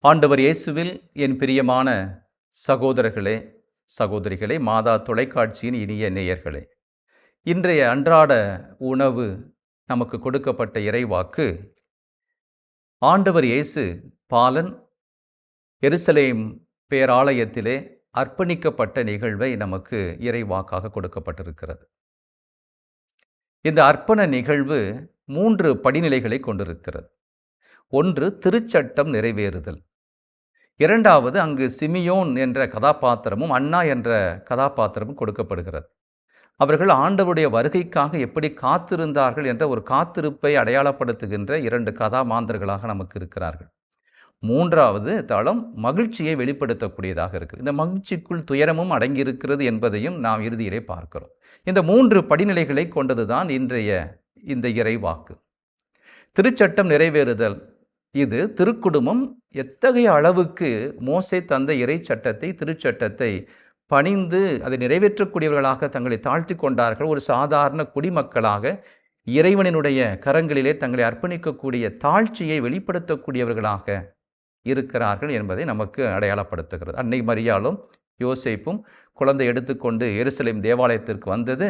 ஆண்டவர் இயேசுவில் என் பிரியமான சகோதரர்களே, சகோதரிகளே, மாதா தொலைக்காட்சியின் இனிய நேயர்களே, இன்றைய அன்றாட உணவு நமக்கு கொடுக்கப்பட்ட இறைவாக்கு, ஆண்டவர் இயேசு பாலன் எருசலேம் பேராலயத்திலே அர்ப்பணிக்கப்பட்ட நிகழ்வை நமக்கு இறைவாக்காக கொடுக்கப்பட்டிருக்கிறது. இந்த அர்ப்பண நிகழ்வு 3 படிநிலைகளை கொண்டிருக்கிறது. ஒன்று, திருச்சட்டம் நிறைவேறுதல். இரண்டாவது, அங்கு சிமியோன் என்ற கதாபாத்திரமும் அன்னா என்ற கதாபாத்திரமும் கொடுக்கப்படுகிறது. அவர்கள் ஆண்டவருடைய வருகைக்காக எப்படி காத்திருந்தார்கள் என்ற ஒரு காத்திருப்பை அடையாளப்படுத்துகின்ற 2 கதாமாந்தர்களாக நமக்கு இருக்கிறார்கள். 3வது தளம் மகிழ்ச்சியை வெளிப்படுத்தக்கூடியதாக இருக்குது. இந்த மகிழ்ச்சிக்குள் துயரமும் அடங்கியிருக்கிறது என்பதையும் நாம் இறுதியிலே பார்க்கிறோம். இந்த 3 படிநிலைகளை கொண்டதுதான் இன்றைய இந்த இறைவாக்கு. திருச்சட்டம் நிறைவேறுதல். இது திருக்குடும்பம் எத்தகைய அளவுக்கு மோசே தந்த இறை சட்டத்தை, திருச்சட்டத்தை பணிந்து அதை நிறைவேற்றக்கூடியவர்களாக தங்களை தாழ்த்தி கொண்டார்கள். ஒரு சாதாரண குடிமக்களாக இறைவனினுடைய கரங்களிலே தங்களை அர்ப்பணிக்கக்கூடிய தாழ்ச்சியை வெளிப்படுத்தக்கூடியவர்களாக இருக்கிறார்கள் என்பதை நமக்கு அடையாளப்படுத்துகிறது. அன்னை மரியாளும் யோசேப்பும் குழந்தை எடுத்துக்கொண்டு எருசலேம் தேவாலயத்திற்கு வந்தது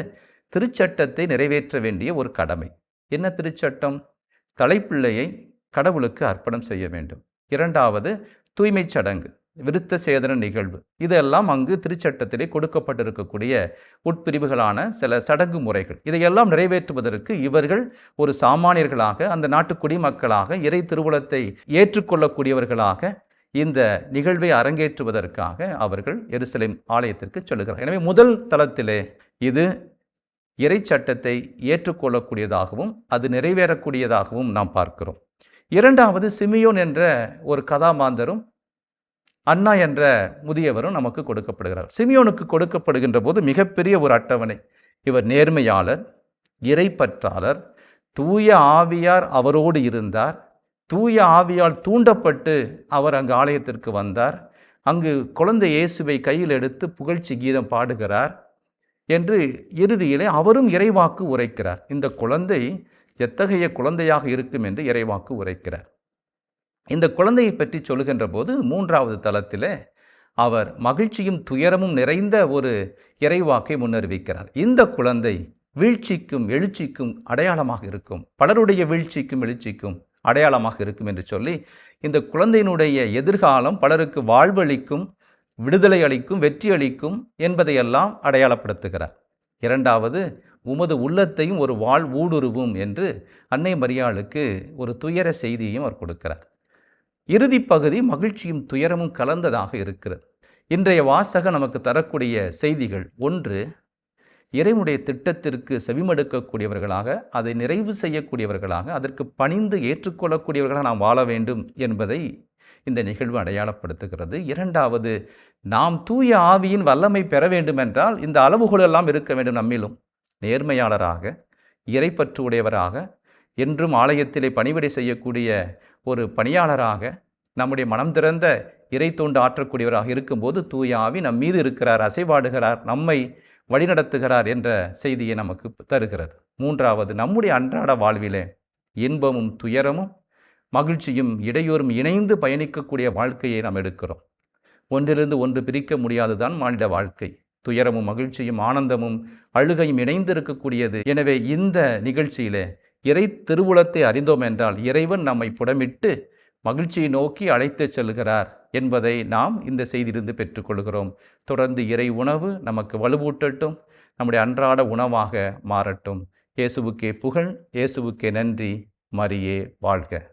திருச்சட்டத்தை நிறைவேற்ற வேண்டிய ஒரு கடமை. என்ன திருச்சட்டம்? தலைப்பிள்ளையை கடவுளுக்கு அர்ப்பணம் செய்ய வேண்டும். 2வது, தூய்மை சடங்கு, விருத்த சேதன நிகழ்வு. இதெல்லாம் அங்கு திருச்சட்டத்திலே கொடுக்கப்பட்டிருக்கக்கூடிய உட்பிரிவுகளான சில சடங்கு முறைகள். இதையெல்லாம் நிறைவேற்றுவதற்கு இவர்கள் ஒரு சாமானியர்களாக, அந்த நாட்டு குடிமக்களாக, இறை திருவுளத்தை ஏற்றுக்கொள்ளக்கூடியவர்களாக இந்த நிகழ்வை அரங்கேற்றுவதற்காக அவர்கள் எருசலேம் ஆலயத்திற்கு செல்கிறார்கள். எனவே முதல் தளத்திலே இது இறை சட்டத்தை ஏற்றுக்கொள்ளக்கூடியதாகவும் அது நிறைவேறக்கூடியதாகவும் நாம் பார்க்கிறோம். 2வது, சிமியோன் என்ற ஒரு கதாமாந்தரும் அன்னா என்ற முதியவரும் நமக்கு கொடுக்கப்படுகிறார். சிமியோனுக்கு கொடுக்கப்படுகின்ற போது மிகப்பெரிய ஒரு அட்டவணை. இவர் நேர்மையாளர், இறைப்பற்றாளர், தூய ஆவியார் அவரோடு இருந்தார், தூய ஆவியால் தூண்டப்பட்டு அவர் அங்கு ஆலயத்திற்கு வந்தார், அங்கு குழந்தை இயேசுவை கையில் எடுத்து புகழ்ச்சி கீதம் பாடுகிறார் என்று இறுதியிலே அவரும் இறைவாக்கு உரைக்கிறார். இந்த குழந்தை எத்தகைய குழந்தையாக இருக்கும் என்று இறைவாக்கு உரைக்கிறார். இந்த குழந்தையை பற்றி சொல்லுகின்ற போது 3வது தளத்திலே அவர் மகிழ்ச்சியும் துயரமும் நிறைந்த ஒரு இறைவாக்கை முன்னறிவிக்கிறார். இந்த குழந்தை வீழ்ச்சிக்கும் எழுச்சிக்கும் அடையாளமாக இருக்கும், பலருடைய வீழ்ச்சிக்கும் எழுச்சிக்கும் அடையாளமாக இருக்கும் என்று சொல்லி இந்த குழந்தையினுடைய எதிர்காலம் பலருக்கு வாழ்வளிக்கும், விடுதலை அளிக்கும், வெற்றி அளிக்கும் என்பதையெல்லாம் அடையாளப்படுத்துகிறார். 2வது, உமது உள்ளத்தையும் ஒரு வாழ் ஊடுருவும் என்று அன்னை மரியாளுக்கு ஒரு துயர செய்தியையும் அவர் கொடுக்கிறார். இறுதி பகுதி மகிழ்ச்சியும் துயரமும் கலந்ததாக இருக்கிறது. இன்றைய வாசகம் நமக்கு தரக்கூடிய செய்திகள்: 1, இறைவனுடைய திட்டத்திற்கு செவிமடுக்கக்கூடியவர்களாக, அதை நிறைவு செய்யக்கூடியவர்களாக, அதற்கு பணிந்து ஏற்றுக்கொள்ளக்கூடியவர்களாக நாம் வாழ வேண்டும் என்பதை இந்த நிகழ்வு அடையாளப்படுத்துகிறது. 2வது, நாம் தூய ஆவியின் வல்லமை பெற வேண்டுமென்றால் இந்த அளவுகோல் எல்லாம் இருக்க வேண்டும். நம்மிலும் நேர்மையாளராக, இறைப்பற்று உடையவராக, என்றும் ஆலயத்திலே பணிவிடை செய்யக்கூடிய ஒரு பணியாளராக, நம்முடைய மனம் திறந்த இறை தொண்டு ஆற்றக்கூடியவராக இருக்கும்போது தூய ஆவி நம் மீது இருக்கிறார், அசைவாடுகிறார், நம்மை வழிநடத்துகிறார் என்ற செய்தியை நமக்கு தருகிறது. 3வது, நம்முடைய அன்றாட வாழ்விலே இன்பமும் துயரமும் மகிழ்ச்சியும் இடையூறும் இணைந்து பயணிக்கக்கூடிய வாழ்க்கையை நாம் எடுக்கிறோம். ஒன்றிலிருந்து ஒன்று பிரிக்க முடியாதுதான் மானிட வாழ்க்கை. துயரமும் மகிழ்ச்சியும் ஆனந்தமும் அழுகையும் இணைந்து இருக்கக்கூடியது. எனவே இந்த நிகழ்ச்சியிலே இறை திருவுளத்தை அறிந்தோம் என்றால் இறைவன் நம்மை புடமிட்டு மகிழ்ச்சியை நோக்கி அழைத்து செல்கிறார் என்பதை நாம் இந்த செய்தியிலிருந்து பெற்றுக்கொள்கிறோம். தொடர்ந்து இறை உணவு நமக்கு வலுவூட்டட்டும், நம்முடைய அன்றாட உணவாக மாறட்டும். இயேசுவுக்கே புகழ், இயேசுவுக்கே நன்றி. மரியே வாழ்க.